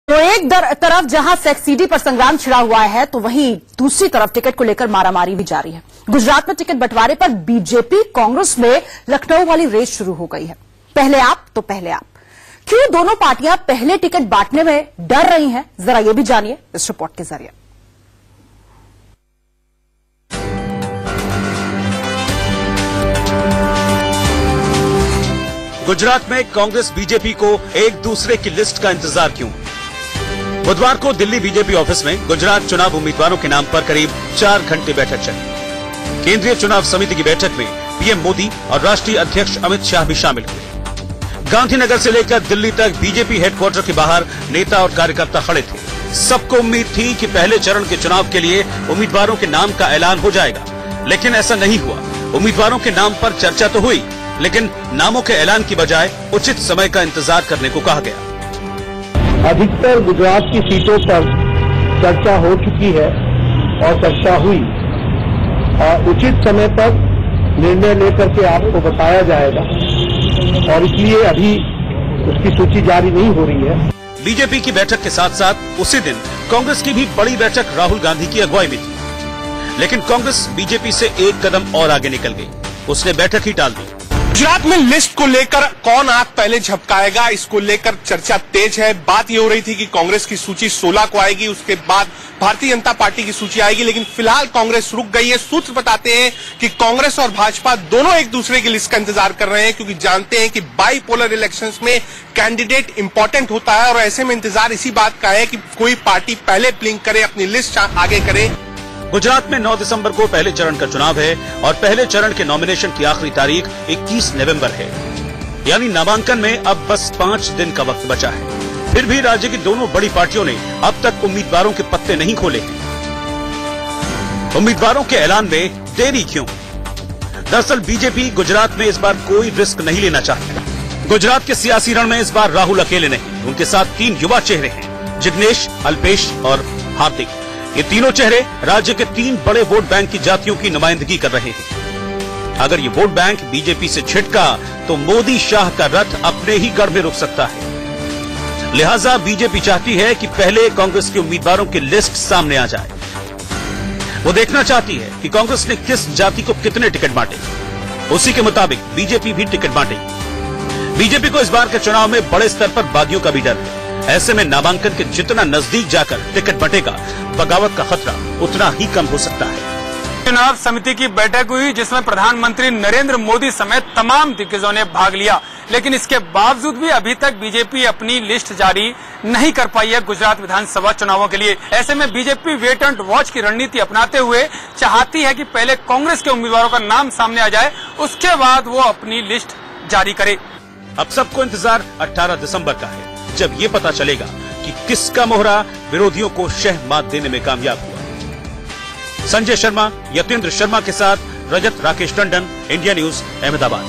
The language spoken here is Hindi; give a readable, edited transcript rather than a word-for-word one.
तो एक तरफ जहां सेक्स सीडी पर संग्राम छिड़ा हुआ है, तो वहीं दूसरी तरफ टिकट को लेकर मारामारी भी जारी है। गुजरात में टिकट बंटवारे पर बीजेपी कांग्रेस में लखनऊ वाली रेस शुरू हो गई है। पहले आप तो पहले आप। क्यों दोनों पार्टियां पहले टिकट बांटने में डर रही हैं, जरा ये भी जानिए इस रिपोर्ट के जरिए। गुजरात में कांग्रेस बीजेपी को एक दूसरे की लिस्ट का इंतजार क्यों? बुधवार को दिल्ली बीजेपी ऑफिस में गुजरात चुनाव उम्मीदवारों के नाम पर करीब 4 घंटे बैठक चली। केंद्रीय चुनाव समिति की बैठक में पीएम मोदी और राष्ट्रीय अध्यक्ष अमित शाह भी शामिल हुए। गांधीनगर से लेकर दिल्ली तक बीजेपी हेडक्वार्टर के बाहर नेता और कार्यकर्ता खड़े थे। सबको उम्मीद थी कि पहले चरण के चुनाव के लिए उम्मीदवारों के नाम का ऐलान हो जाएगा, लेकिन ऐसा नहीं हुआ। उम्मीदवारों के नाम पर चर्चा तो हुई, लेकिन नामों के ऐलान की बजाय उचित समय का इंतजार करने को कहा गया। अधिकतर गुजरात की सीटों पर चर्चा हो चुकी है और चर्चा हुई और उचित समय पर निर्णय लेकर के आपको बताया जाएगा और इसलिए अभी उसकी सूची जारी नहीं हो रही है। बीजेपी की बैठक के साथ साथ उसी दिन कांग्रेस की भी बड़ी बैठक राहुल गांधी की अगुवाई में थी, लेकिन कांग्रेस बीजेपी से एक कदम और आगे निकल गई। उसने बैठक ही टाल दी। गुजरात में लिस्ट को लेकर कौन आंख पहले झपकाएगा, इसको लेकर चर्चा तेज है। बात ये हो रही थी कि कांग्रेस की सूची 16 को आएगी, उसके बाद भारतीय जनता पार्टी की सूची आएगी, लेकिन फिलहाल कांग्रेस रुक गई है। सूत्र बताते हैं कि कांग्रेस और भाजपा दोनों एक दूसरे की लिस्ट का इंतजार कर रहे हैं, क्योंकि जानते हैं कि बाईपोलर इलेक्शंस में कैंडिडेट इंपॉर्टेंट होता है और ऐसे में इंतजार इसी बात का है कि कोई पार्टी पहले ब्लिंक करे, अपनी लिस्ट आगे करे। गुजरात में 9 दिसंबर को पहले चरण का चुनाव है और पहले चरण के नॉमिनेशन की आखिरी तारीख 21 नवंबर है, यानी नामांकन में अब बस 5 दिन का वक्त बचा है। फिर भी राज्य की दोनों बड़ी पार्टियों ने अब तक उम्मीदवारों के पत्ते नहीं खोले हैं। उम्मीदवारों के ऐलान में देरी क्यों? दरअसल बीजेपी गुजरात में इस बार कोई रिस्क नहीं लेना चाहती। गुजरात के सियासी रण में इस बार राहुल अकेले नहीं, उनके साथ 3 युवा चेहरे हैं, जिग्नेश, अल्पेश और हार्दिक। ये तीनों चेहरे राज्य के 3 बड़े वोट बैंक की जातियों की नुमाइंदगी कर रहे हैं। अगर ये वोट बैंक बीजेपी से छिटका तो मोदी शाह का रथ अपने ही गढ़ में रुक सकता है। लिहाजा बीजेपी चाहती है कि पहले कांग्रेस के उम्मीदवारों की लिस्ट सामने आ जाए। वो देखना चाहती है कि कांग्रेस ने किस जाति को कितने टिकट बांटे, उसी के मुताबिक बीजेपी भी टिकट बांटेगी। बीजेपी को इस बार के चुनाव में बड़े स्तर पर बागियों का भी डर है। ऐसे में नामांकन के जितना नजदीक जाकर टिकट बंटेगा, बगावत का खतरा उतना ही कम हो सकता है। चुनाव समिति की बैठक हुई, जिसमें प्रधानमंत्री नरेंद्र मोदी समेत तमाम दिग्गजों ने भाग लिया, लेकिन इसके बावजूद भी अभी तक बीजेपी अपनी लिस्ट जारी नहीं कर पाई है गुजरात विधानसभा चुनावों के लिए। ऐसे में बीजेपी वेट एंड वॉच की रणनीति अपनाते हुए चाहती है कि पहले कांग्रेस के उम्मीदवारों का नाम सामने आ जाए, उसके बाद वो अपनी लिस्ट जारी करे। अब सबको इंतजार 18 दिसंबर का है, जब ये पता चलेगा कि किसका मोहरा विरोधियों को शह मात देने में कामयाब हुआ। संजय शर्मा, यतेंद्र शर्मा के साथ रजत राकेश टंडन, इंडिया न्यूज, अहमदाबाद।